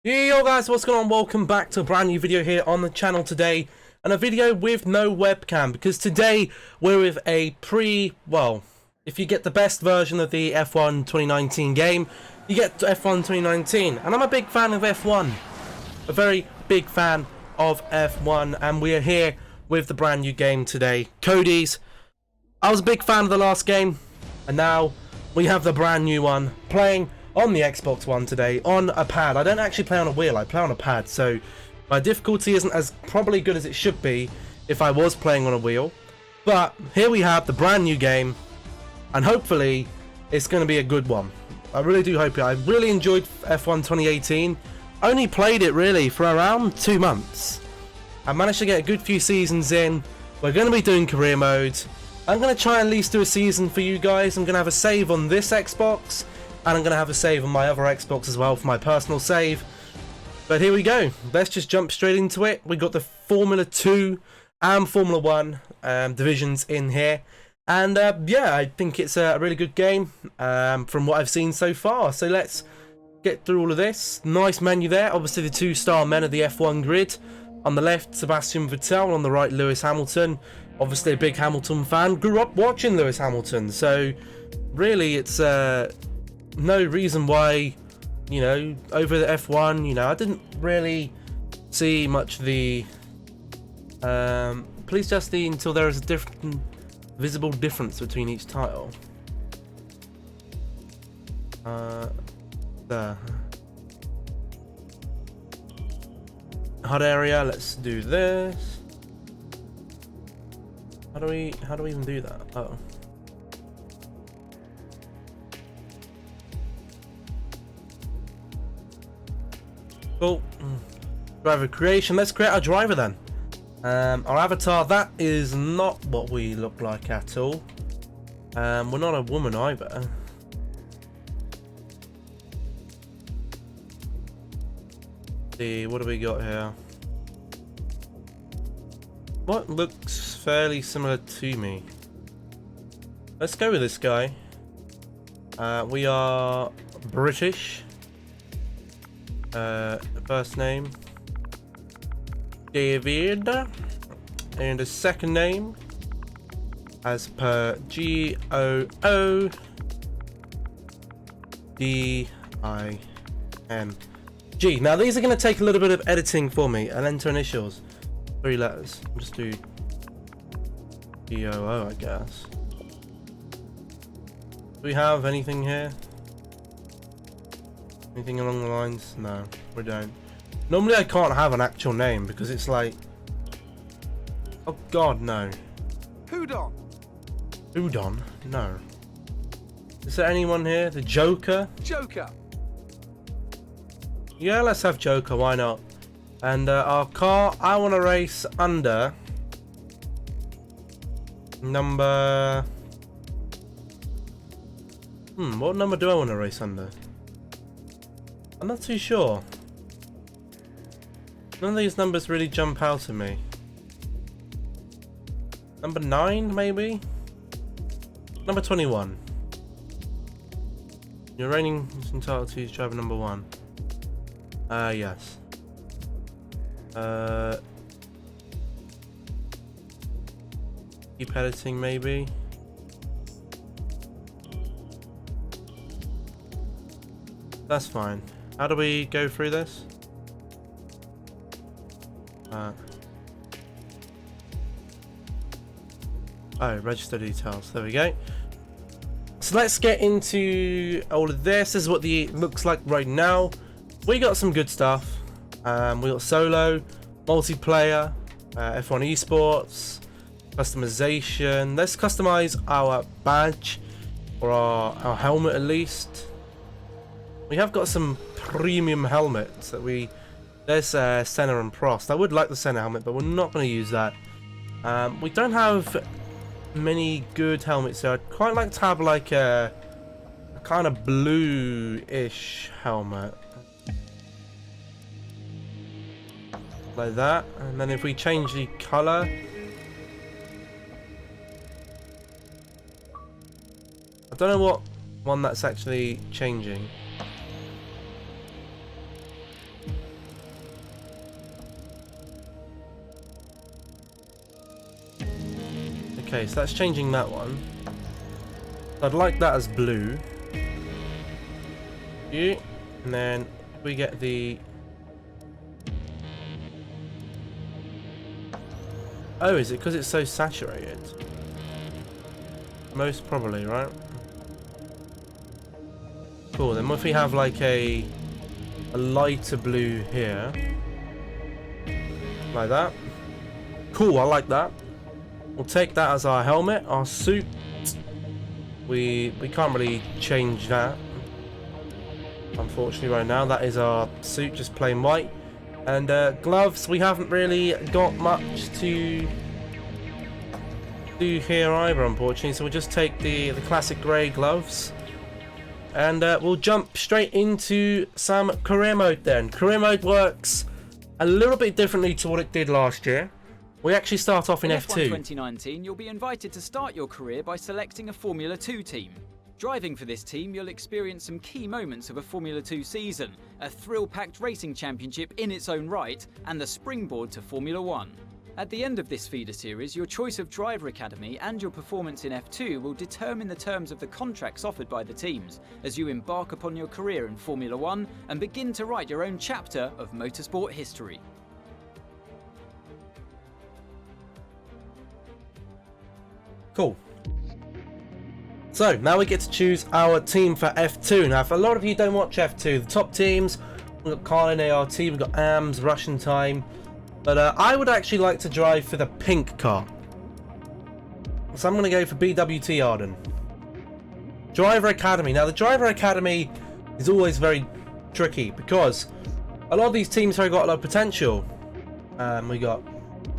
Yo guys, what's going on? Welcome back to a brand new video here on the channel today, and a video with no webcam because today we're with a if you get the best version of the F1 2019 game, you get F1 2019, and I'm a big fan of F1, a very big fan of F1, and we are here with the brand new game today, Cody's. I was a big fan of the last game, and now we have the brand new one playing on the Xbox One today on a pad. I don't actually play on a wheel, I play on a pad, so my difficulty isn't as probably good as it should be if I was playing on a wheel. But here we have the brand new game, and hopefully it's going to be a good one. I really do hope it. I really enjoyed F1 2018. Only played it really for around 2 months. I managed to get a good few seasons in. We're going to be doing career mode. I'm going to try and at least do a season for you guys. I'm going to have a save on this Xbox, and I'm going to have a save on my other Xbox as well for my personal save. But here we go. Let's just jump straight into it. We got the Formula 2 and Formula 1 divisions in here. And yeah, I think it's a really good game from what I've seen so far. So let's get through all of this. Nice menu there. Obviously the 2-star men of the F1 grid. On the left, Sebastian Vettel. On the right, Lewis Hamilton. Obviously a big Hamilton fan. Grew up watching Lewis Hamilton. So really it's no reason why, you know, over the F1, you know, I didn't really see much of the please just the until there is a different visible difference between each title. There. HUD area, let's do this. How do we even do that? Oh. Cool. Driver creation. Let's create our driver then. Our avatar, that is not what we look like at all. We're not a woman either. See, what do we got here? What looks fairly similar to me? Let's go with this guy. We are British. First name David, and a second name as per G-O-O-D-I-N-G. Now these are going to take a little bit of editing for me. I'll enter initials, 3 letters. I'll just do G-O-O, I guess. Do we have anything here? Anything along the lines? No, we don't. Normally I can't have an actual name because it's like, oh god, no. Udon. Udon? No. Is there anyone here? The Joker? Joker. Yeah, let's have Joker, why not? And our car, I want to race under number... what number do I want to race under? I'm not too sure. None of these numbers really jump out at me. Number 9, maybe? Number 21. Your reigning is entitled to use driver number 1. Yes. Keep editing, maybe. That's fine. How do we go through this? Oh, register details. There we go. So let's get into all of this. This is what the looks like right now. We got some good stuff. We got solo, multiplayer, F1 esports, customization. Let's customize our badge, or our helmet at least. We have got some premium helmets that we... There's Senna and Prost. I would like the Senna helmet, but we're not going to use that. We don't have many good helmets, so I'd quite like to have like a kind of blue-ish helmet. Like that. And then if we change the colour... I don't know what one that's actually changing. Okay, so that's changing that one. I'd like that as blue. And then we get the... Oh, is it because it's so saturated? Most probably, right? Cool, then if we have like a lighter blue here. Like that. Cool, I like that. We'll take that as our helmet, our suit. We can't really change that, unfortunately, right now. That is our suit, just plain white. And gloves, we haven't really got much to do here either, unfortunately. So we'll just take the classic grey gloves. And we'll jump straight into some career mode then. Career mode works a little bit differently to what it did last year. We actually start off in F2. F1 2019, you'll be invited to start your career by selecting a Formula 2 team. Driving for this team, you'll experience some key moments of a Formula 2 season, a thrill-packed racing championship in its own right, and the springboard to Formula 1. At the end of this feeder series, your choice of driver academy and your performance in F2 will determine the terms of the contracts offered by the teams as you embark upon your career in Formula 1 and begin to write your own chapter of motorsport history. Cool. So now we get to choose our team for F2. Now, if a lot of you don't watch F2, the top teams, we've got Carlin ART, we've got AMS, Russian Time, but I would actually like to drive for the pink car. So I'm going to go for BWT Arden. Driver Academy. Now the Driver Academy is always very tricky because a lot of these teams have got a lot of potential. We got,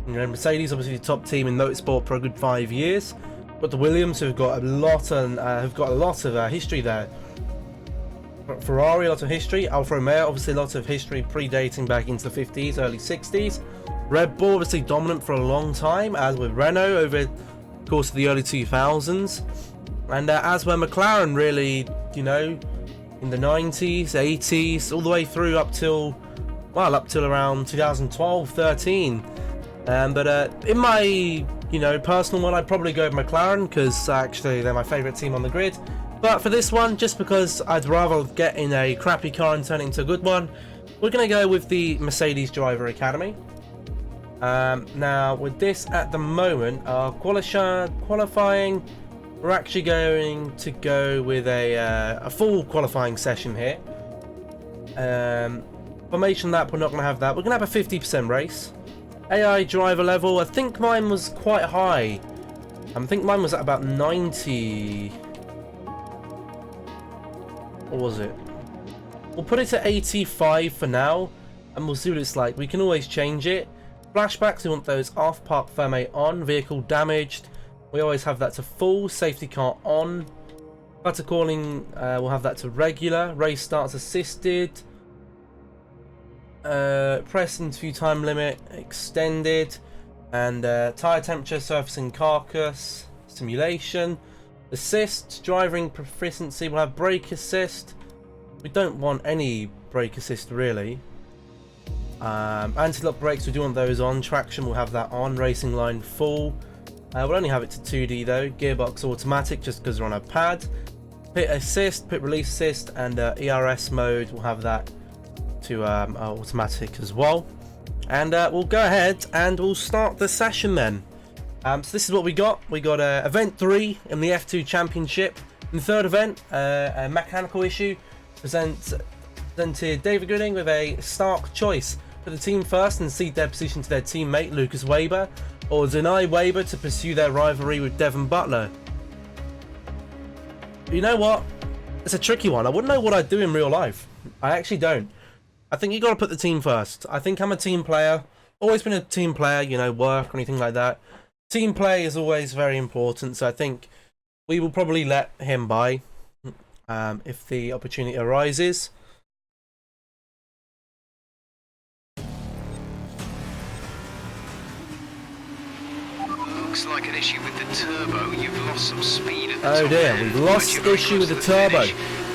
you know, Mercedes, obviously the top team in motorsport for a good 5 years. But the Williams, who've got a lot of history there. Ferrari, a lot of history. Alfa Romeo, obviously a lot of history predating back into the 50s, early 60s. Red Bull, obviously dominant for a long time, as with Renault over the course of the early 2000s. And as were McLaren, really, you know, in the 90s, 80s, all the way through up till around 2012, 13. But in my, you know, personal one, I'd probably go with McLaren because actually they're my favourite team on the grid. But for this one, just because I'd rather get in a crappy car and turn it into a good one, we're going to go with the Mercedes Driver Academy. Now, with this at the moment, our qualifying, we're actually going to go with a full qualifying session here. Formation lap, we're not going to have that. We're going to have a 50% race. AI driver level, I think mine was quite high. I think mine was at about 90. Or was it? We'll put it to 85 for now, and we'll see what it's like. We can always change it. Flashbacks, we want those off, park ferme on, vehicle damaged. We always have that to full, safety car on. Cutter calling, we'll have that to regular. Race starts assisted. Press interview time limit extended, and tire temperature, surfacing carcass, simulation, assist, driving proficiency. We'll have brake assist. We don't want any brake assist really. Anti-lock brakes, we do want those on. Traction, we'll have that on. Racing line full. We'll only have it to 2D though. Gearbox automatic, just because we're on a pad. Pit assist, pit release assist, and ERS mode, we'll have that to automatic as well. And we'll go ahead and we'll start the session then. So this is what we got. We got event 3 in the F2 Championship. In the third event, a mechanical issue presented David Gooding with a stark choice: put the team first and cede their position to their teammate Lucas Weber, or deny Weber to pursue their rivalry with Devon Butler. You know what? It's a tricky one. I wouldn't know what I'd do in real life. I actually don't. I think you got to put the team first. I think I'm a team player. Always been a team player, you know, work or anything like that. Team play is always very important, so I think we will probably let him by if the opportunity arises. Looks like an issue with the turbo. You've lost some speed at the top. Oh dear, end, we've lost issue with the turbo.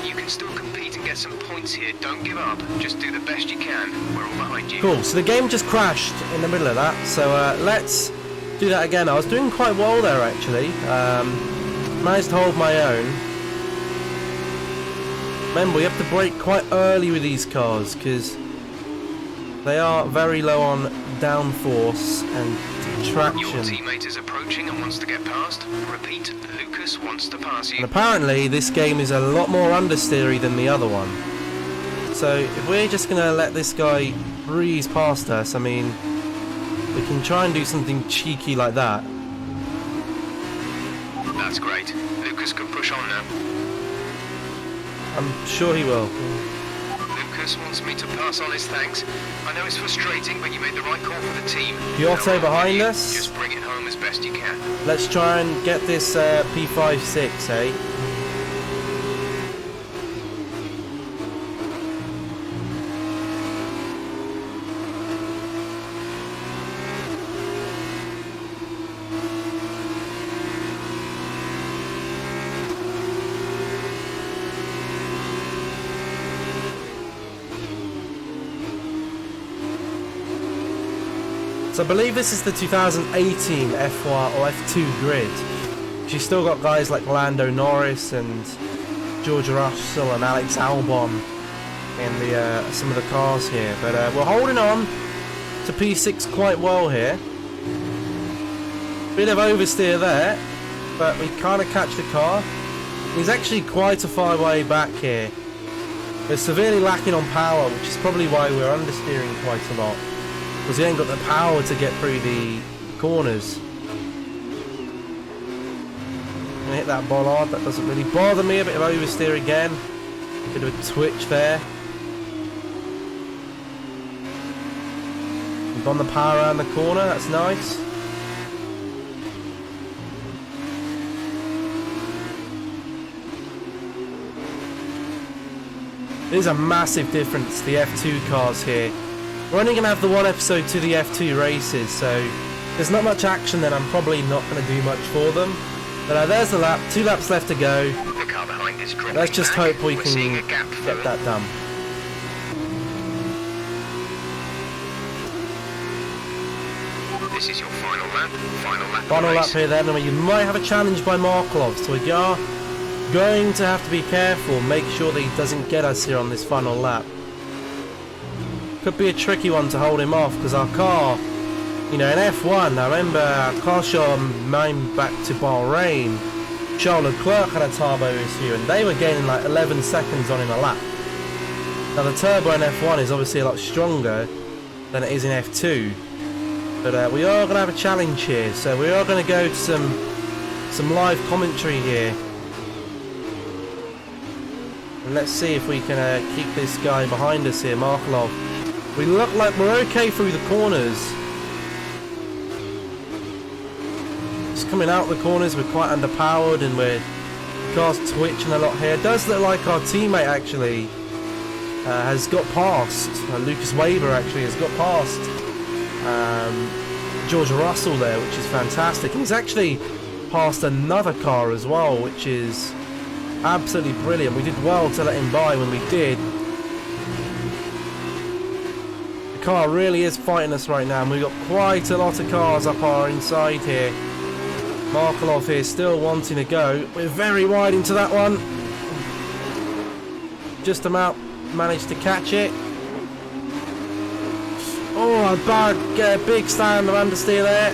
You can still compete and get some points here. Don't give up. Just do the best you can. We're all behind you. Cool. So the game just crashed in the middle of that. So let's do that again. I was doing quite well there actually. Managed to hold my own. Remember, we have to brake quite early with these cars because they are very low on downforce and Your traction. teammate is approaching and wants to get past. Repeat, Lucas wants to pass And you. apparently this game is a lot more understeery than the other one. So if we're just going to let this guy breeze past us, I mean, we can try and do something cheeky like that. That's great. Lucas can push on now. I'm sure he will. Lucas wants me to pass on his thanks. I know it's frustrating, but you made the right call for the team. Piotr behind us. Just bring it home as best you can. Let's try and get this P56, eh? So I believe this is the 2018 F1 or F2 grid. She's still got guys like Lando Norris and George Russell and Alex Albon in the some of the cars here. But we're holding on to P6 quite well here. Bit of oversteer there, but we kind of catch the car. He's actually quite a far way back here. We're severely lacking on power, which is probably why we're understeering quite a lot. Because he ain't got the power to get through the corners. Gonna hit that bollard, that doesn't really bother me. A bit of oversteer again. Bit of a twitch there. We've gone the power around the corner, that's nice. There's a massive difference, the F2 cars here. We're only going to have the one episode to the F2 races, so there's not much action then. I'm probably not going to do much for them. But there's the lap, 2 laps left to go. The car behind is dropping Let's just back. hope we We're can seeing a gap get that done. This is your final lap. Final lap. of the Final lap race. here then, and you might have a challenge by Markov, so we are going to have to be careful, make sure that he doesn't get us here on this final lap. Could be a tricky one to hold him off, because our car, you know, in F1, I remember our car show mine back to Bahrain, Charles Leclerc had a turbo issue, and they were gaining like 11 seconds on him a lap. Now the turbo in F1 is obviously a lot stronger than it is in F2, but we are going to have a challenge here, so we are going to go to some live commentary here. And let's see if we can keep this guy behind us here, Markov. We look like we're okay through the corners. Just coming out the corners, we're quite underpowered and we're car's twitching a lot here. It does look like our teammate actually has got past. Lucas Weber actually has got past George Russell there, which is fantastic. And he's actually passed another car as well, which is absolutely brilliant. We did well to let him by when we did. The car really is fighting us right now, and we've got quite a lot of cars up our inside here. Markov here still wanting to go. We're very wide into that one. Just about managed to catch it. Oh, a big stand of understeer there.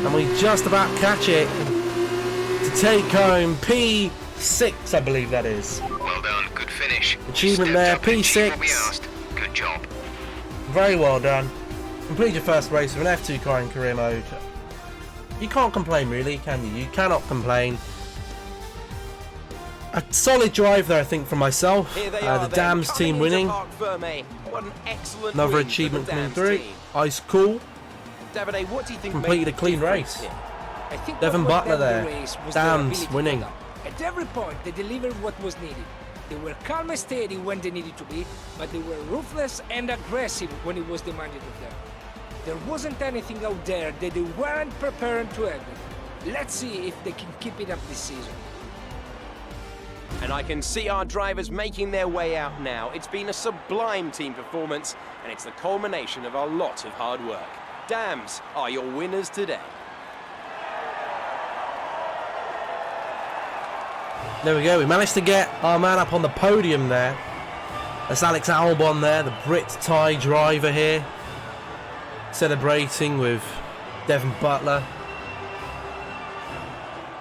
And we just about catch it to take home P6, I believe that is. Well done, good finish. Achievement Stepped there, up and achieved what we P6. asked. Good job. Very well done. Complete your first race with an F2 car in career mode. You can't complain really, can you? You cannot complain. A solid drive there, I think, from myself. The Dams team winning. Another achievement coming through. Ice cool. Davide, what do you think Completed a clean race. I think Devin what Butler won them there. the race was Dams their ability to winning. hold up. At every point, they delivered what was needed. They were calm and steady when they needed to be, but they were ruthless and aggressive when it was demanded of them. There wasn't anything out there that they weren't prepared to handle. Let's see if they can keep it up this season. And I can see our drivers making their way out now. It's been a sublime team performance, and it's the culmination of a lot of hard work. Dams are your winners today. There we go. We managed to get our man up on the podium there. That's Alex Albon there, the Brit Thai driver here, celebrating with Devon Butler.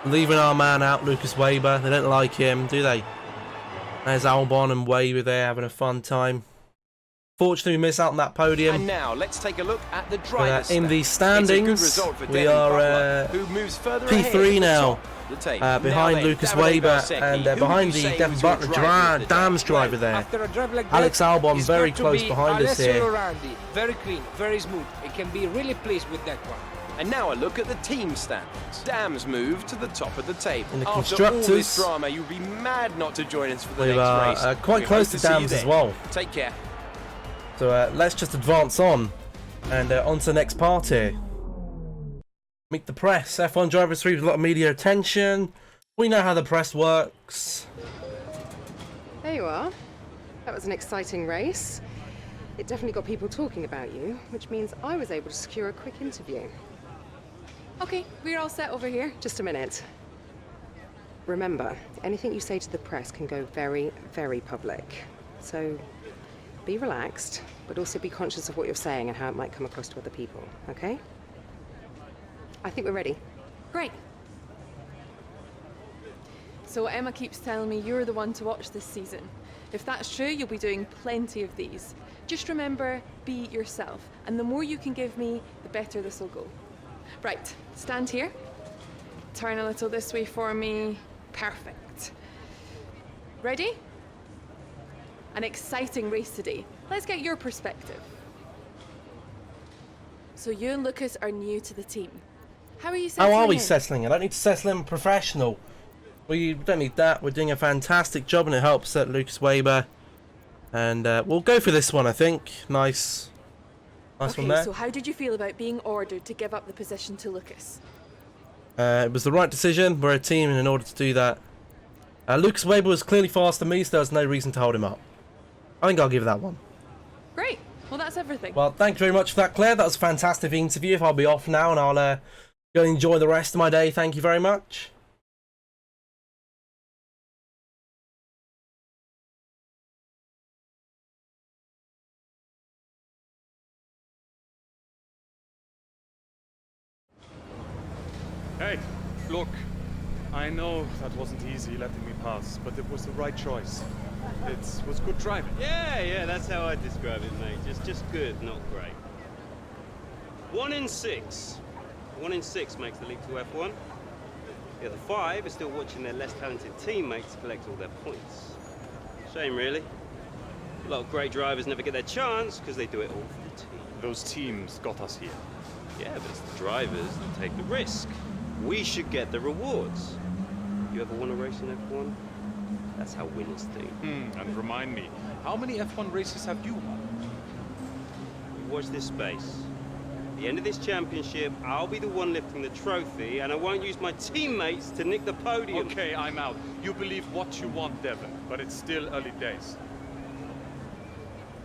Leaving our man out, Lucas Weber. They don't like him, do they? There's Albon and Weber there having a fun time. Fortunately, we miss out on that podium. And now let's take a look at the drivers. In the standings, we are who moves further P3 now, behind now Lucas Weber and behind the Devon Butler Dams driver there. After a drive like Alex that, Albon it's very got to close be behind us Alessio here. Lorandi. Very clean, very smooth. I can be really pleased with that one. And now a look at the team standings. Dams move to the top of the table. In the After constructors, all this drama, you'd be mad not to join us for the we next are race. quite We close hope to see you Dams as then. well. Take care. So let's just advance on and on to the next part here. Meet the press. F1 drivers receive a lot of media attention. We know how the press works. There you are. That was an exciting race. It definitely got people talking about you, which means I was able to secure a quick interview. Okay, we're all set over here. Just a minute. Remember, anything you say to the press can go very, very public. So be relaxed, but also be conscious of what you're saying and how it might come across to other people, okay? I think we're ready. Great. So Emma keeps telling me you're the one to watch this season. If that's true, you'll be doing plenty of these. Just remember, be yourself. And the more you can give me, the better this will go. Right, stand here. Turn a little this way for me. Perfect. Ready? An exciting race today. Let's get your perspective. So you and Lucas are new to the team. How are you settling How are we in? settling? I don't need to settle in professional. We don't need that. We're doing a fantastic job and it helps that Lucas Weber. And we'll go for this one, I think. Nice one Okay, there. so how did you feel about being ordered to give up the position to Lucas? It was the right decision. We're a team, and in order to do that, Lucas Weber was clearly faster than me, so there was no reason to hold him up. I think I'll give that one. Great. Well, that's everything. Well, thank you very much for that, Claire. That was a fantastic interview. I'll be off now, and I'll go and enjoy the rest of my day. Thank you very much. Hey, look, I know that wasn't easy letting me pass, but it was the right choice. It was good driving. Yeah, that's how I describe it, mate. Just good, not great. 1 in 6. 1 in 6 makes the leap to F1. The other 5 are still watching their less talented teammates collect all their points. Shame, really. A lot of great drivers never get their chance because they do it all for the team. Those teams got us here. Yeah, but it's the drivers that take the risk. We should get the rewards. You ever won a race in F1? That's how winners think. And remind me, how many F1 races have you won? Watch this space. At the end of this championship, I'll be the one lifting the trophy, and I won't use my teammates to nick the podium. Okay, I'm out. You believe what you want, Devon, but it's still early days.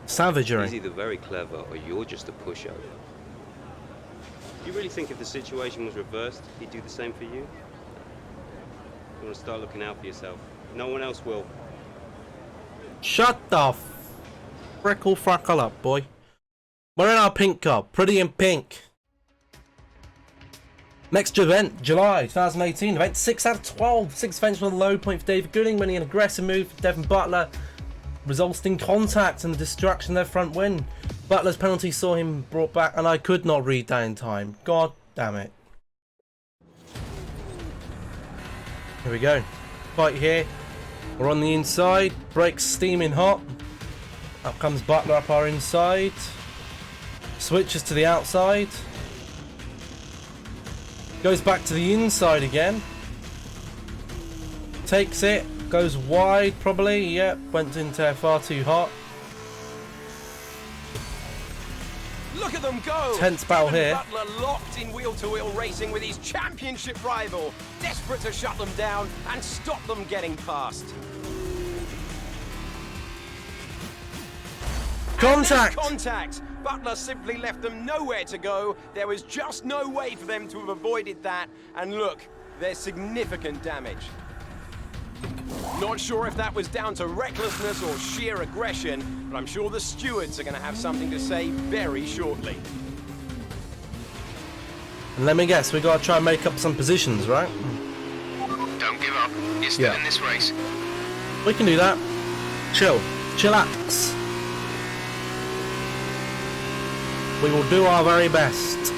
Savagery. He's either very clever or you're just a pushover. You really think if the situation was reversed, he'd do the same for you? You want to start looking out for yourself. No one else will. Shut the freckle up, boy. We're in our pink car. Pretty in pink. Next event, July 2018. Event 6 out of 12. 6 events with a low point for David Gooding, winning an aggressive move for Devon Butler, resulting in contact and the destruction of their front wing. Butler's penalty saw him brought back, and I could not read that in time. God damn it. Here we go. Fight here. We're on the inside. Brakes steaming hot. Up comes Butler up our inside. Switches to the outside. Goes back to the inside again. Takes it. Goes wide probably. Yep. Went into far too hot. Look at them go! Tense battle Devon here. Butler locked in wheel-to-wheel racing with his championship rival, desperate to shut them down and stop them getting past. Contact! Contact! Butler simply left them nowhere to go. There was just no way for them to have avoided that. And look, there's significant damage. Not sure if that was down to recklessness or sheer aggression, but I'm sure the stewards are going to have something to say very shortly. And let me guess, we got to try and make up some positions, right? Don't give up. You're still in this race. We can do that. Chillax. We will do our very best.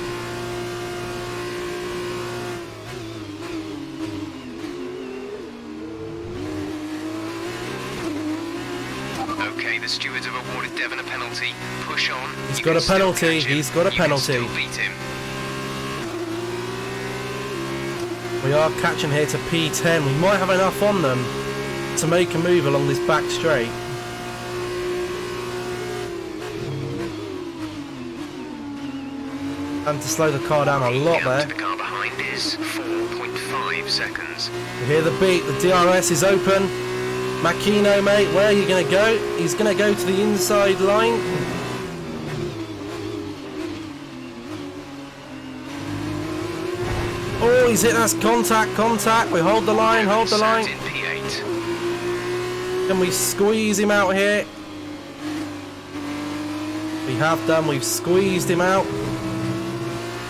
Okay, the stewards have awarded Devon a penalty. Push on. He's got a penalty. He's got a penalty. You can still beat him. We are catching here to P10. We might have enough on them to make a move along this back straight. And to slow the car down a lot there. The car behind is 4.5 seconds. You hear the beat, the DRS is open. Makino, mate, where are you going to go? He's going to go to the inside line. Oh, he's hitting us. Contact. We hold the line, hold the line. In P8. Can we squeeze him out here? We have done. We've squeezed him out.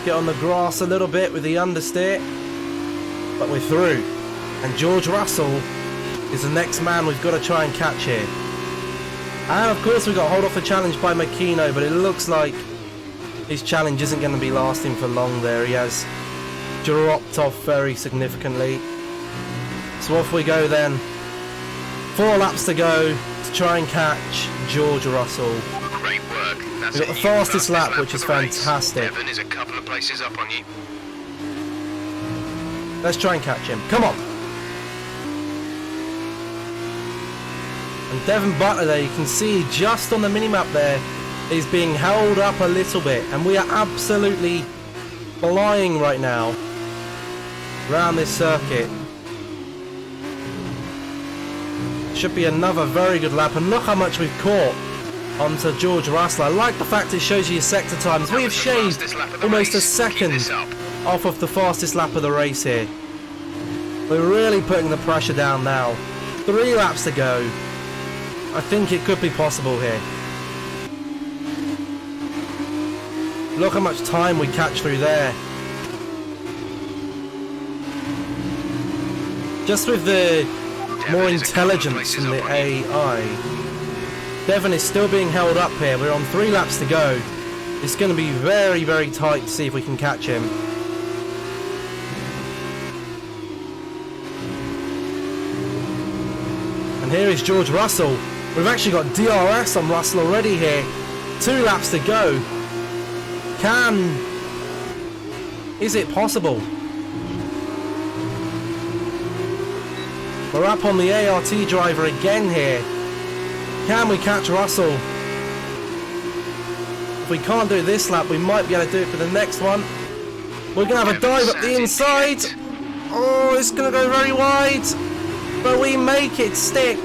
Get on the grass a little bit with the understeer. But we're through. And George Russell is the next man we've got to try and catch here. And of course we've got hold off a challenge by Makino, but it looks like his challenge isn't going to be lasting for long there. He has dropped off very significantly. So off we go then. 4 laps to go to try and catch George Russell. Great work. That's We've got the fastest lap, which is for the race. fantastic. Devon is a couple of places up on you. Let's try and catch him. Come on. And Devon Butler there, you can see just on the minimap there, is being held up a little bit. And we are absolutely flying right now around this circuit. Should be another very good lap. And look how much we've caught onto George Russell. I like the fact it shows you your sector times. We have shaved almost a second off of the fastest lap of the race here. We're really putting the pressure down now. 3 laps to go. I think it could be possible here. Look how much time we catch through there. Just with the more intelligence from the AI, Devon is still being held up here. We're on 3 laps to go. It's going to be very, very tight to see if we can catch him. And here is George Russell. We've actually got DRS on Russell already here. 2 laps to go. Is it possible? We're up on the ART driver again here. Can we catch Russell? If we can't do it this lap, we might be able to do it for the next one. We're going to have a dive up the inside. Oh, it's going to go very wide. But we make it stick.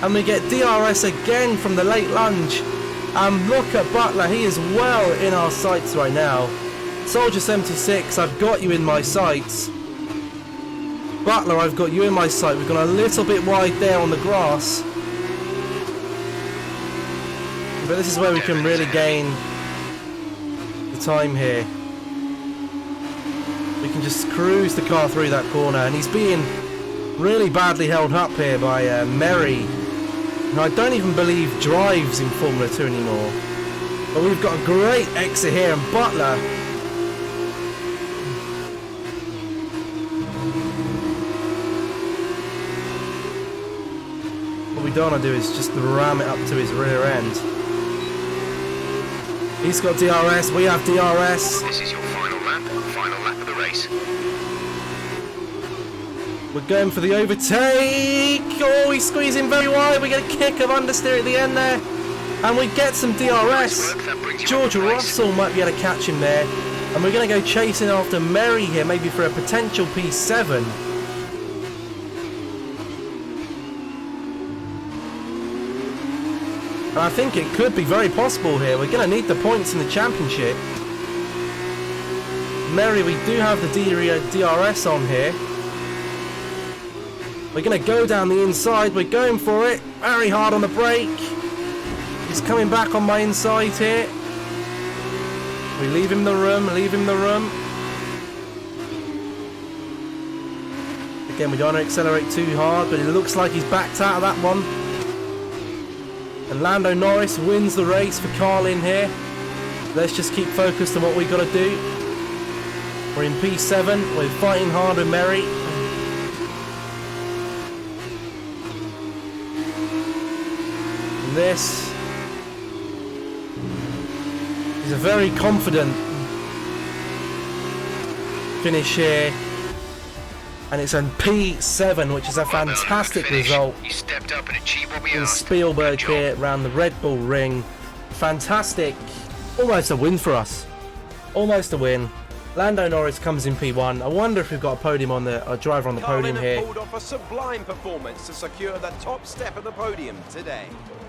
And we get DRS again from the late lunge. And look at Butler, he is well in our sights right now. Soldier 76, I've got you in my sights. Butler, I've got you in my sight. We've gone a little bit wide there on the grass. But this is where we can really gain the time here. We can just cruise the car through that corner. And he's being really badly held up here by Merry. And I don't even believe drives in Formula 2 anymore. But we've got a great exit here, and Butler. What we don't want to do is just ram it up to his rear end. He's got DRS, we have DRS. This is your final lap of the race. We're going for the overtake. Oh, he's squeezing very wide. We get a kick of understeer at the end there. And we get some DRS. George Russell might be able to catch him there. And we're going to go chasing after Merry here, maybe for a potential P7. And I think it could be very possible here. We're going to need the points in the championship. Merry, we do have the DRS on here. We're going to go down the inside. We're going for it. Very hard on the brake. He's coming back on my inside here. We leave him the room, leave him the room. Again, we don't want to accelerate too hard, but it looks like he's backed out of that one. And Lando Norris wins the race for Carlin here. Let's just keep focused on what we've got to do. We're in P7, we're fighting hard with Merry. And this is a very confident finish here. And it's on P7, which is a fantastic result. He stepped up and achieved what we In asked. Spielberg here around the Red Bull Ring. Fantastic. Almost a win for us. Almost a win. Lando Norris comes in P1. I wonder if we've got a podium on a driver on the podium Carlin here. have pulled off a sublime performance to secure the top step of the podium today.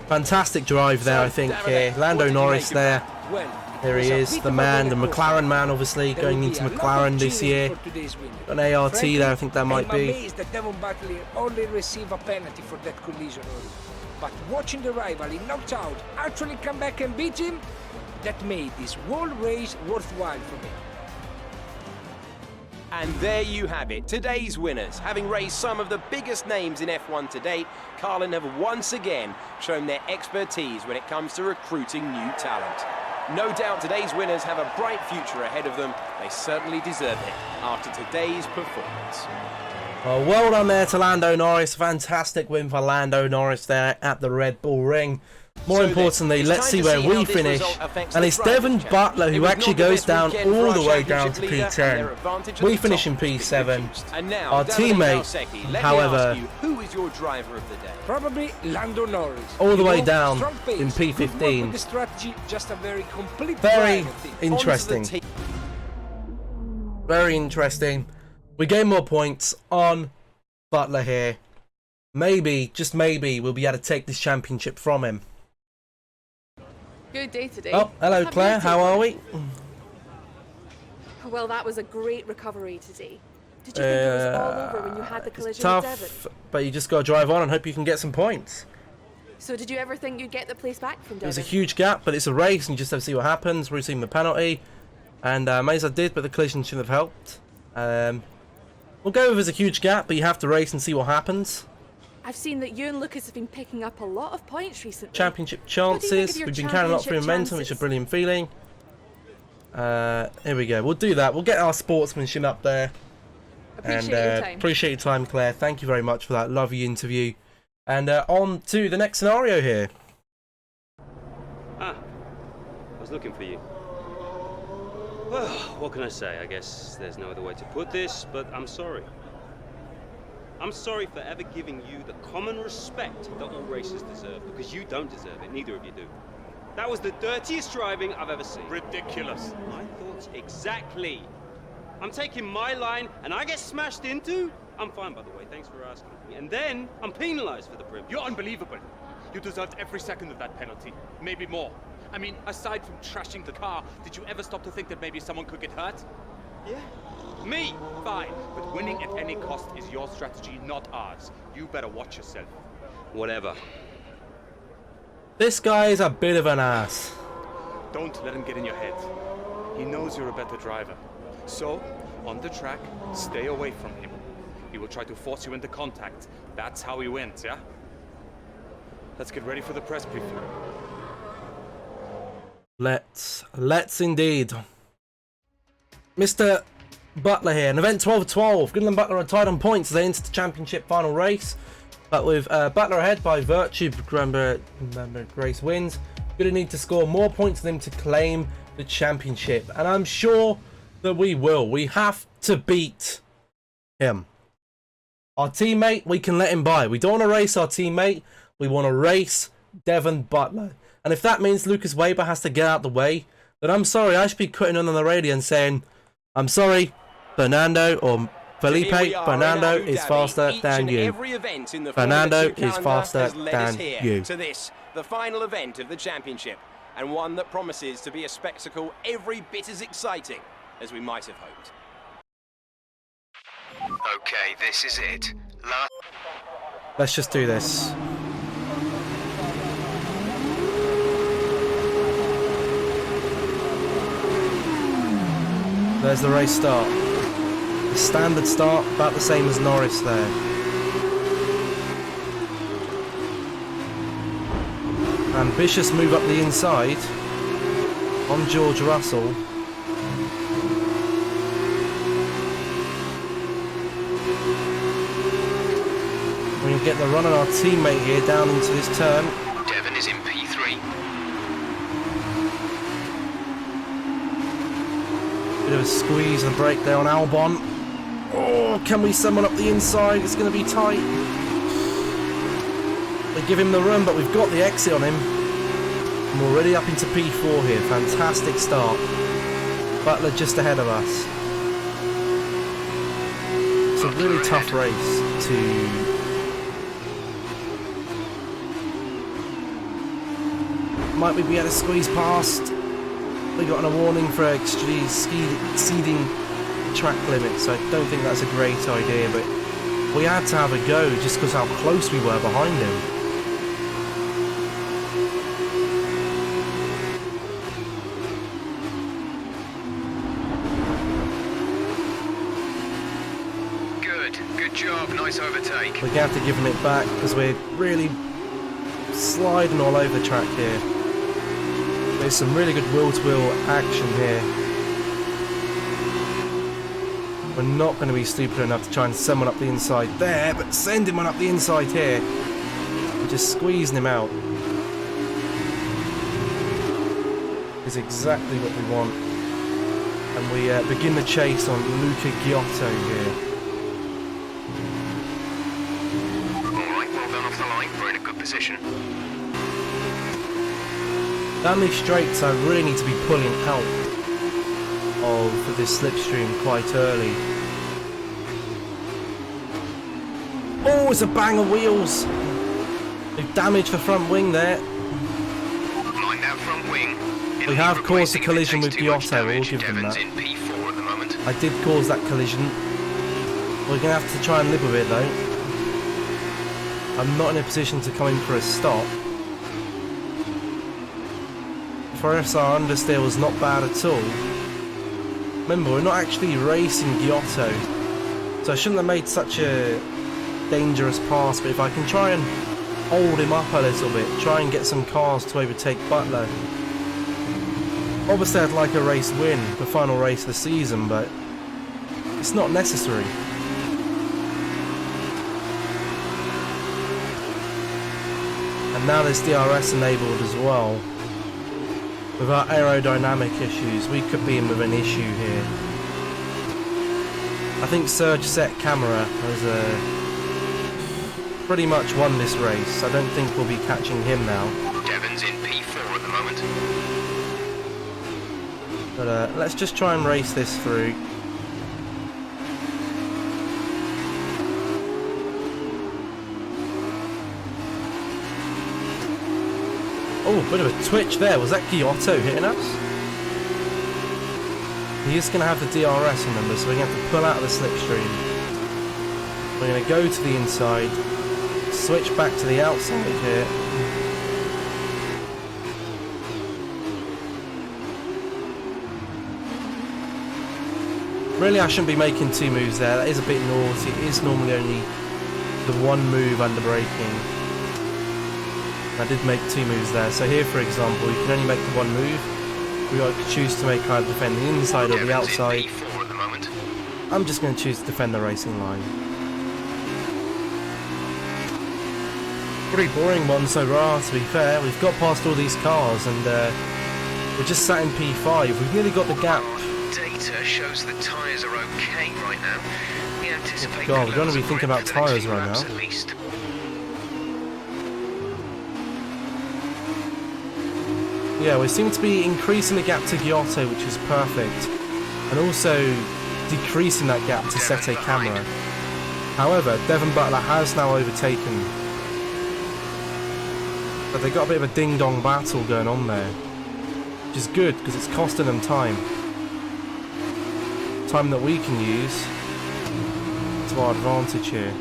Fantastic drive there, I think, here. Lando Norris there. There he is, the man, the McLaren man, obviously, going into McLaren this year. An ART there, I think that might be. I'm amazed that Devon Butler only received a penalty for that collision early. But watching the rival he knocked out actually come back and beat him, that made this whole race worthwhile for me. And there you have it, today's winners. Having raced some of the biggest names in F1 to date, Carlin have once again shown their expertise when it comes to recruiting new talent. No doubt today's winners have a bright future ahead of them. They certainly deserve it after today's performance. Well done there to Lando Norris. Fantastic win for Lando Norris there at the Red Bull Ring. More importantly, let's see where we finish. And it's Devon Butler who actually goes down all the way down to P10. We finish in P7. Our teammate, however, who is your driver of the day? Probably Lando Norris. all the way You know, down strong pace, in good work with P15. the strategy, just a very complete Very drive of it. interesting. Onto the team. Very interesting. We gain more points on Butler here. Maybe, just maybe, we'll be able to take this championship from him. Good day today. Oh, hello Have Claire, you how are we? Well, that was a great recovery today. Did you think it was all over when you had the collision with Devon? Tough, but you just got to drive on and hope you can get some points. So did you ever think you'd get the place back from It was a Devon? huge gap, but it's a race and you just have to see what happens. We're receiving the penalty. And Mesa did, but the collision shouldn't have helped. We'll go with as a huge gap, but you have to race and see what happens. I've seen that you and Lucas have been picking up a lot of points recently. Championship What do you think of chances. your We've been carrying a lot through championship momentum, which is a chances? brilliant feeling. Here we go. We'll do that. We'll get our sportsmanship up there. Appreciate And your time. appreciate your time, Claire. Thank you very much for that lovely interview. And on to the next scenario here. Ah, I was looking for you. Well, what can I say? I guess there's no other way to put this, but I'm sorry. I'm sorry for ever giving you the common respect that all racers deserve, because you don't deserve it, neither of you do. That was the dirtiest driving I've ever seen. Ridiculous. My thoughts exactly. I'm taking my line and I get smashed into? I'm fine, by the way, thanks for asking me. And then I'm penalized for the privilege. You're unbelievable. You deserved every second of that penalty, maybe more. I mean, aside from trashing the car, did you ever stop to think that maybe someone could get hurt? Yeah. Me? Fine. But winning at any cost is your strategy, not ours. You better watch yourself. Whatever. This guy is a bit of an ass. Don't let him get in your head. He knows you're a better driver. So, on the track, stay away from him. He will try to force you into contact. That's how he wins, yeah? Let's get ready for the press briefing. Let's indeed. Mr. Butler here, an event 12-12. Goodland Butler are tied on points as they enter the championship final race. But with Butler ahead by virtue, Grace wins. Gonna need to score more points than him to claim the championship. And I'm sure that we will. We have to beat him. Our teammate, we can let him by. We don't want to race our teammate. We want to race Devon Butler. And if that means Lucas Weber has to get out the way, then I'm sorry. I should be cutting on the radio and saying, I'm sorry, Fernando or Felipe, Fernando is faster than you. Fernando is faster than you. To this, the final event of the championship, and one that promises to be a spectacle every bit as exciting as we might have hoped. Okay, this is it. Let's just do this. There's the race start. The standard start, about the same as Norris there. Ambitious move up the inside on George Russell. We'll get the run on our teammate here down into this turn. Devon is in P3. Bit of a squeeze and break there on Albon. Oh, can we summon up the inside? It's going to be tight. They give him the run, but we've got the exit on him. I'm already up into P4 here. Fantastic start. Butler just ahead of us. It's a really tough race to... Might we be able to squeeze past? We got a warning for exceeding track limits, so I don't think that's a great idea, but we had to have a go just because how close we were behind him. Good job, nice overtake. We're going to have to give him it back because we're really sliding all over the track here. There's some really good wheel-to-wheel action here. We're not going to be stupid enough to try and send one up the inside there, but send him one up the inside here. We're just squeezing him out. Is exactly what we want. And we begin the chase on Luca Giotto here. Alright, well done off the line. We're in a good position. Down these straights, I really need to be pulling out of this slipstream quite early. Oh, it's a bang of wheels. They've damaged the front wing there. Mind that front wing. We have caused a collision with Giotto, we'll give them that. In P4 at the moment. I did cause that collision. We're going to have to try and live with it though. I'm not in a position to come in for a stop. For us, our understeer was not bad at all. Remember, we're not actually racing Giotto, so I shouldn't have made such a dangerous pass, but if I can try and hold him up a little bit, try and get some cars to overtake Butler. Obviously I'd like a race win, the final race of the season, but it's not necessary. And now there's DRS enabled as well. With our aerodynamic issues, we could be in with an issue here. I think Serge Set Camera has pretty much won this race. I don't think we'll be catching him now. Devon's in P4 at the moment. But let's just try and race this through. Oh, bit of a twitch there. Was that Giotto hitting us? He is going to have the DRS, remember, so we're going to have to pull out of the slipstream. We're going to go to the inside, switch back to the outside here. Really, I shouldn't be making two moves there. That is a bit naughty. It is normally only the one move under braking. I did make two moves there. So here, for example, you can only make the one move. We got to choose to make either defend the inside or the outside. P4 at the moment. I'm just going to choose to defend the racing line. Pretty boring one so far, to be fair. We've got past all these cars and we're just sat in P5. We've nearly got the gap. Data shows the tyres are okay right now. We anticipate God, we're going to be thinking about tyres right now. At least. Yeah, we seem to be increasing the gap to Giotto, which is perfect, and also decreasing that gap to Sete Camera. However, Devon Butler has now overtaken But they got a bit of a ding-dong battle going on there. Which is good, because it's costing them time. Time that we can use to our advantage here.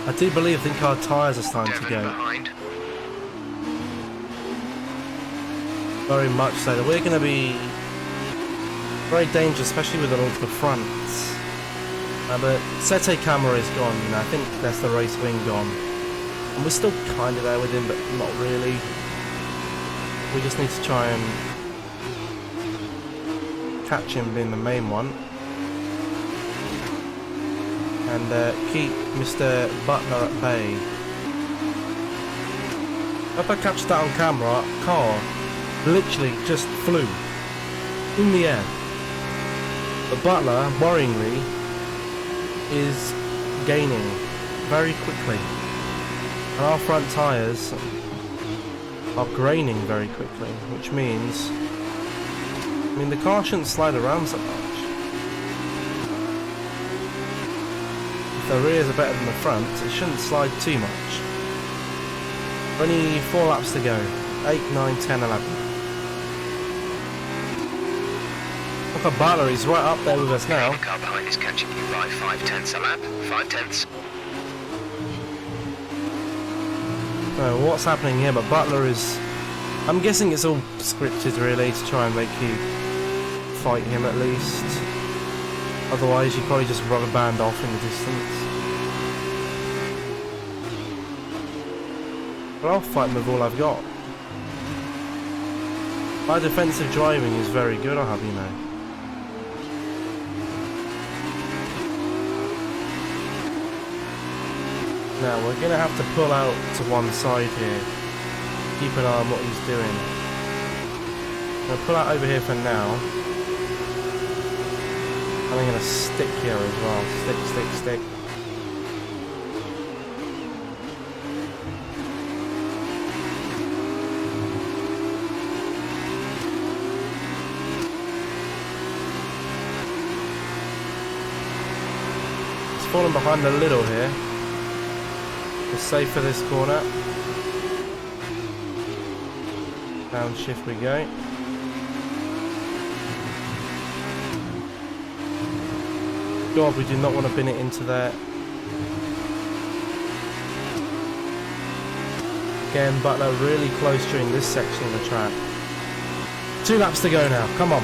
I do think our tyres are starting to go. Behind. Very much so. That we're going to be very dangerous, especially with all the fronts. But Sete camera is gone, you know, I think that's the race wing gone. And we're still kind of there with him, but not really. We just need to try and catch him being the main one. And keep Mr. Butler at bay. If I catch that on camera, car literally just flew in the air. But Butler, worryingly, is gaining very quickly. And our front tyres are graining very quickly, which means, I mean, the car shouldn't slide around so much. If the rears are better than the front, it shouldn't slide too much. Only 4 laps to go. 8, 9, 10, 11. Look at Butler, he's right up there with us now. The car behind is catching you by 5/10 a lap. 5/10. What's happening here, but Butler is... I'm guessing it's all scripted really to try and make you fight him at least. Otherwise you probably just rubber band off in the distance. But I'll fight him with all I've got. My defensive driving is very good, I'll have you know. Now we're going to have to pull out to one side here. Keep an eye on what he's doing. I'm going to pull out over here for now. And I'm going to stick here as well. Stick, stick, stick. It's falling behind a little here. We're safe for this corner. Downshift we go. God, we do not want to bin it into there. Again, Butler really close during this section of the track. 2 laps to go now, come on.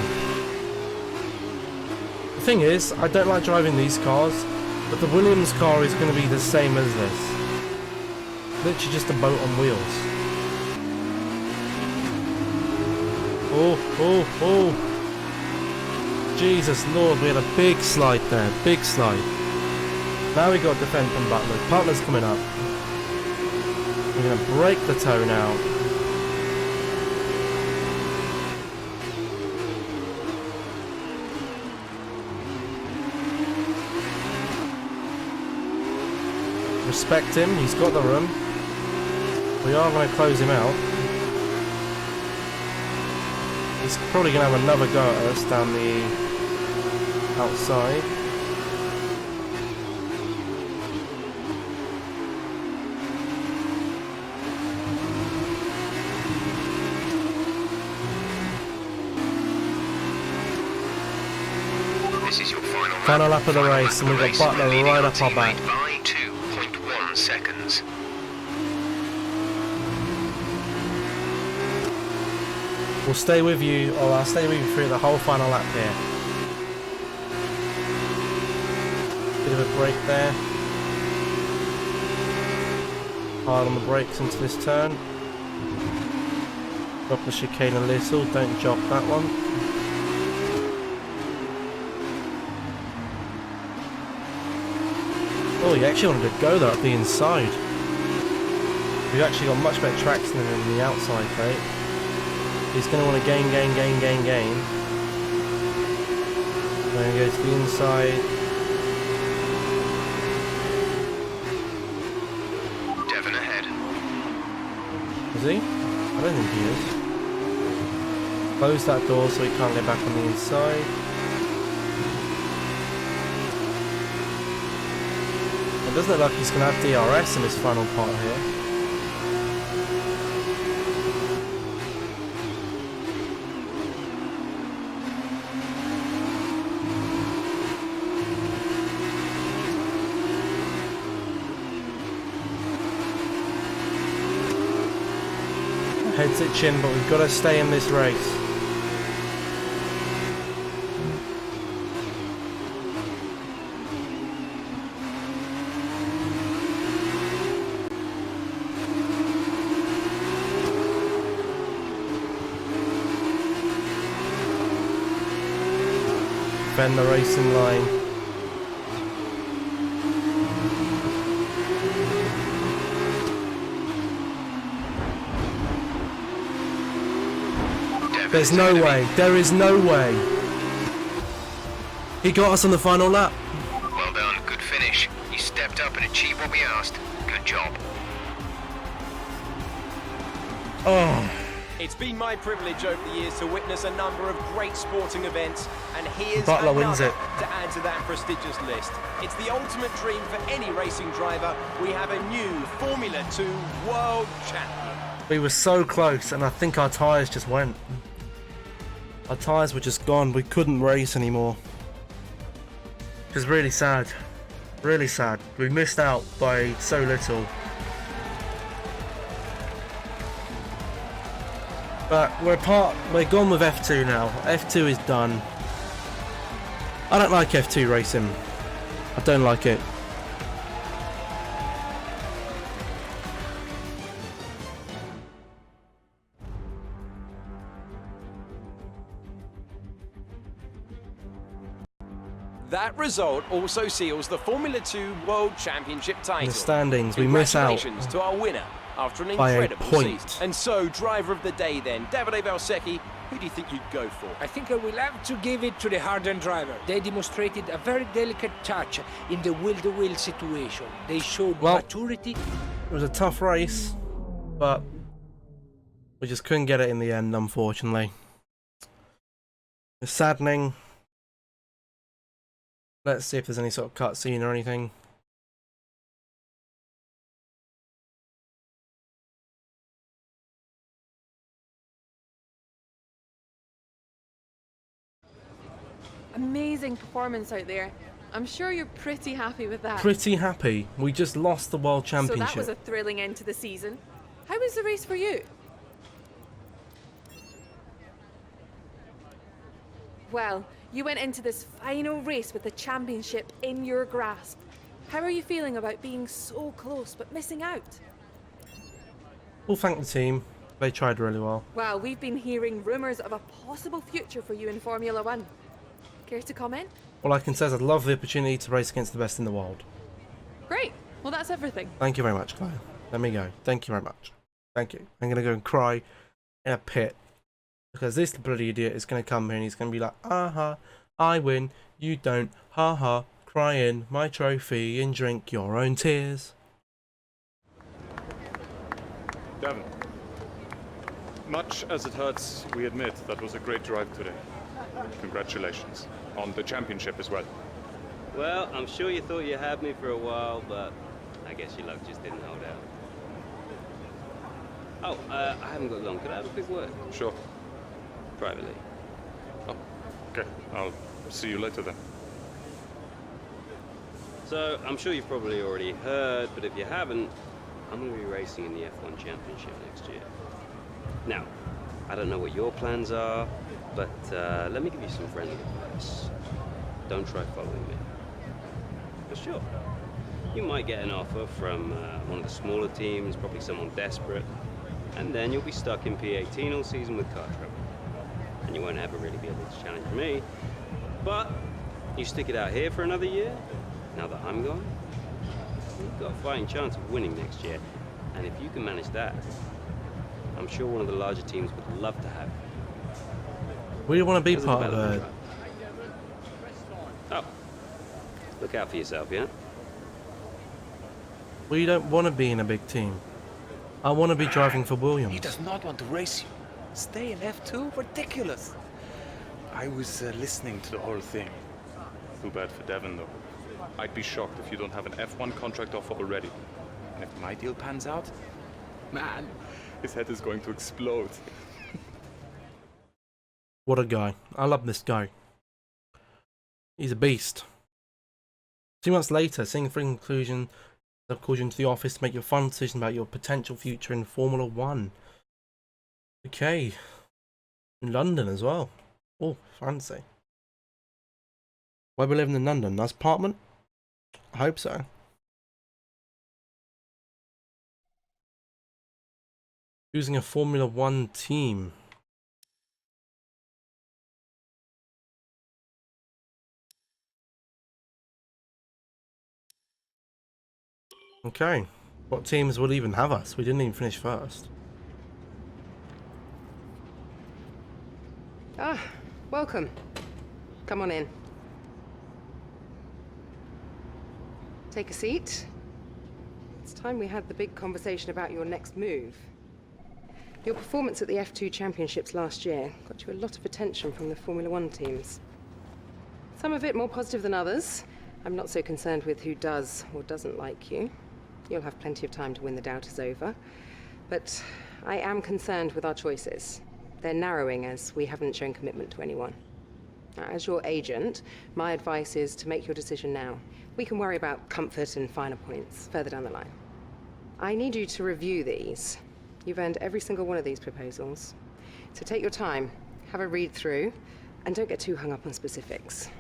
The thing is, I don't like driving these cars, but the Williams car is going to be the same as this. Literally just a boat on wheels. Oh, oh, oh. Jesus Lord, we had a big slide there. Big slide. Now we got to defend from Butler. Butler's coming up. We're going to break the toe now. Respect him. He's got the room. We are going to close him out. He's probably going to have another go at us down the outside. This is your Final lap of the race, and we've got Butler right up our back. By 2.1 seconds. We'll stay with you, or I'll stay with you through the whole final lap here. Bit of a break there. Hard on the brakes into this turn. Drop the chicane a little, don't drop that one. Oh, you actually wanted to go there up the inside. We've actually got much better traction than the outside, mate. He's going to want to gain. We're going to go to the inside. Devon ahead. Is he? I don't think he is. Close that door so he can't get back on the inside. It doesn't look like he's going to have DRS in his final part here. Heads at chin, but we've got to stay in this race. Defend the racing line. There's no way. There is no way. He got us on the final lap. Well done, good finish. You stepped up and achieved what we asked. Good job. Oh. It's been my privilege over the years to witness a number of great sporting events, and here's Butler another wins it. to add to that prestigious list. It's the ultimate dream for any racing driver. We have a new Formula 2 world champion. We were so close, and I think our tyres just went. Our tyres were just gone. We couldn't race anymore. It was really sad. Really sad. We missed out by so little. But we're gone with F2 now. F2 is done. I don't like F2 racing. I don't like it. That result also seals the Formula 2 World Championship title. In the standings, we miss out Congratulations to our winner after an by a incredible point. season. And so, driver of the day then, Davide Valsecchi, who do you think you'd go for? I think I will have to give it to the hardened driver. They demonstrated a very delicate touch in the wheel-to-wheel situation. They showed maturity. It was a tough race, but we just couldn't get it in the end, unfortunately. It's saddening. Let's see if there's any sort of cutscene or anything. Amazing performance out there. I'm sure you're pretty happy with that. Pretty happy. We just lost the World So Championship. that was a thrilling end to the season. How was the race for you? Well, you went into this final race with the championship in your grasp. How are you feeling about being so close but missing out? We'll thank the team. They tried really well. Well, we've been hearing rumours of a possible future for you in Formula 1. Care to comment? All I can say is I'd love the opportunity to race against the best in the world. Great. Well, that's everything. Thank you very much, Claire. Let me go. Thank you very much. Thank you. I'm going to go and cry in a pit. Because this bloody idiot is going to come here and he's going to be like, aha, I win, you don't, haha, cry in my trophy and drink your own tears. Devon, much as it hurts, we admit that was a great drive today. Congratulations on the championship as well. Well, I'm sure you thought you had me for a while, but I guess your luck just didn't hold out. Oh, I haven't got long. Could I have a quick word? Sure. Privately. Oh, okay. I'll see you later then. So, I'm sure you've probably already heard, but if you haven't, I'm going to be racing in the F1 Championship next year. Now, I don't know what your plans are, but let me give you some friendly advice. Don't try following me. For sure. You might get an offer from one of the smaller teams, probably someone desperate, and then you'll be stuck in P18 all season with car trouble. And you won't ever really be able to challenge me. But you stick it out here for another year, now that I'm gone, you've got a fighting chance of winning next year. And if you can manage that, I'm sure one of the larger teams would love to have you. We want to be part of it. Oh, look out for yourself, yeah? We don't want to be in a big team. I want to be driving for Williams. He does not want to race you. Stay in F2? Ridiculous. I was listening to the whole thing. Too bad for Devon, though. I'd be shocked if you don't have an F1 contract offer already. And if my deal pans out, man, His head is going to explode. What a guy. I love this guy. He's a beast. 2 months later, seeing for conclusion, they've called you into the office to make your final decision about your potential future in Formula 1. Okay. In London as well. Oh, fancy. Where we living in London? Nice apartment? I hope so. Choosing a Formula 1 team. Okay. What teams will even have us? We didn't even finish first. Ah, welcome. Come on in. Take a seat. It's time we had the big conversation about your next move. Your performance at the F2 Championships last year got you a lot of attention from the Formula 1 teams. Some of it more positive than others. I'm not so concerned with who does or doesn't like you. You'll have plenty of time to win the doubt is over. But I am concerned with our choices. They're narrowing as we haven't shown commitment to anyone. Now, as your agent, my advice is to make your decision now. We can worry about comfort and finer points further down the line. I need you to review these. You've earned every single one of these proposals. So take your time, have a read through, and don't get too hung up on specifics.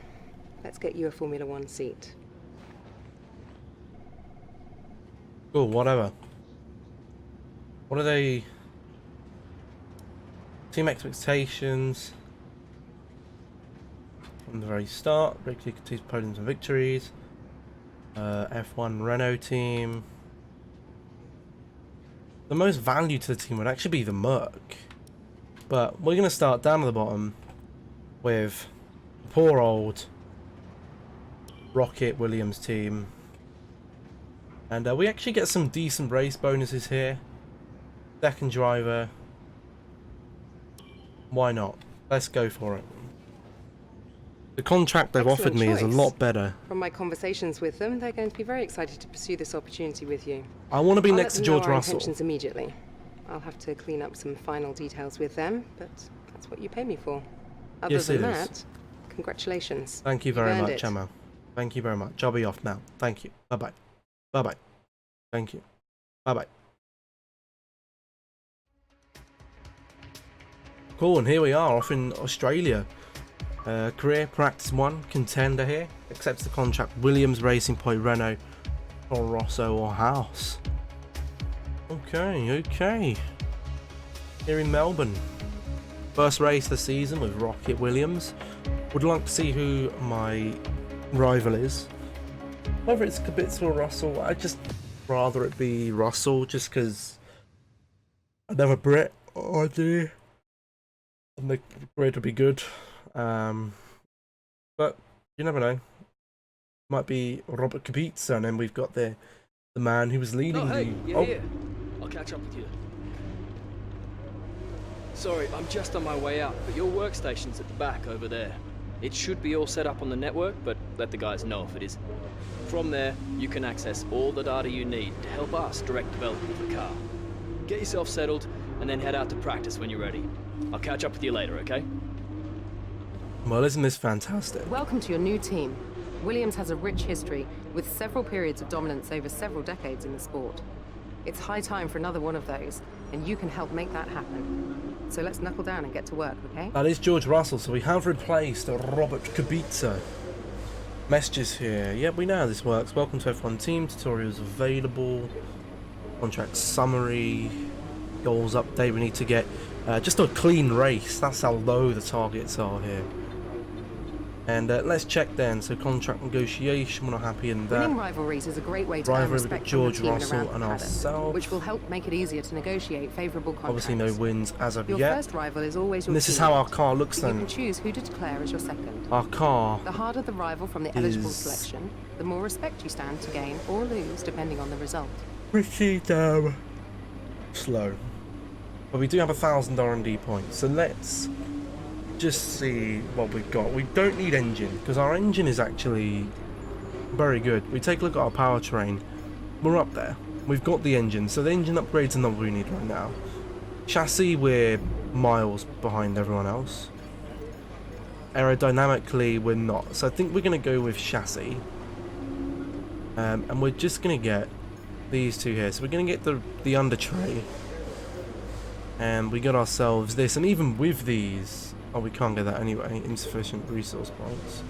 Let's get you a Formula 1 seat. Cool, whatever. What are they? Team expectations. From the very start, regularly contains podiums and victories. F1 Renault team. The most value to the team would actually be the Merc. But we're going to start down at the bottom with poor old Rocket Williams team. And we actually get some decent race bonuses here. Second driver. Why not? Let's go for it. The contract they've offered me is a lot better. From my conversations with them, they're going to be very excited to pursue this opportunity with you. I want to be I'll next to let them know George our Russell. intentions immediately. I'll have to clean up some final details with them, but that's what you pay me for. Other Yes, than it is. that, congratulations. Thank you You've very earned much, it. Emma. Thank you very much. I'll be off now. Thank you. Bye-bye. Bye-bye. Thank you. Bye-bye. Cool, and here we are, off in Australia. Career Practice 1 contender here. Accepts the contract. Williams, Racing Point, Renault, or Rosso, or House. Okay. Here in Melbourne. First race of the season with Rocket Williams. Would like to see who my rival is. Whether it's Kubica or Russell, I'd just rather it be Russell, just because another Brit idea. And the grid would be good. But you never know. Might be Robert Kubica, and then we've got the man who was leading Here. I'll catch up with you. Sorry, I'm just on my way out, but your workstation's at the back over there. It should be all set up on the network, but let the guys know if it isn't. From there, you can access all the data you need to help us direct development of the car. Get yourself settled, and then head out to practice when you're ready. I'll catch up with you later, okay? Well, isn't this fantastic? Welcome to your new team. Williams has a rich history, with several periods of dominance over several decades in the sport. It's high time for another one of those, and you can help make that happen. So let's knuckle down and get to work, okay? That is George Russell, so we have replaced Robert Kubica. Messages here. Yep, we know how this works. Welcome to F1 team. Tutorials available. Contract summary. Goals update. We need to get just a clean race. That's how low the targets are here. And let's check then. So contract negotiation, we're not happy in that. Winning rivalries is a great way to earn Rivalry respect with from the George team Russell around and the paddock, ourselves. which will help make it easier to negotiate favourable contracts. Obviously no wins as of Your yet. first rival is always your And this is team, how our car looks but you then. can choose who to declare as your second. Our car The harder the rival from the eligible is selection, the more respect you stand to gain or lose depending on the result. pretty damn slow. But we do have 1,000 R&D points, so let's just see what we've got. We don't need engine, because our engine is actually very good. We take a look at our powertrain, we're up there. We've got the engine, so the engine upgrades are not what we need right now. Chassis, we're miles behind everyone else. Aerodynamically, we're not. So I think we're going to go with chassis. And we're just going to get these two here. So we're going to get the under tray. And we got ourselves this, and even with these, oh, we can't get that anyway, insufficient resource points.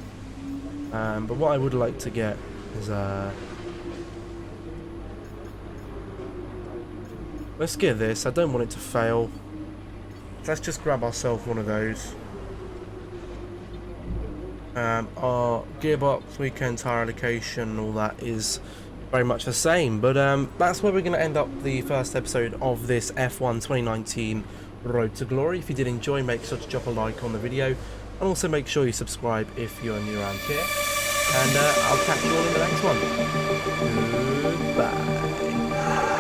But what I would like to get is let's get this. I don't want it to fail. Let's just grab ourselves one of those. Our gearbox, weekend tire allocation, all that is very much the same. But that's where we're going to end up the first episode of this F1 2019 Road to Glory. If you did enjoy, make sure to drop a like on the video, and also make sure you subscribe if you're new around here. And I'll catch you all in the next one. Goodbye.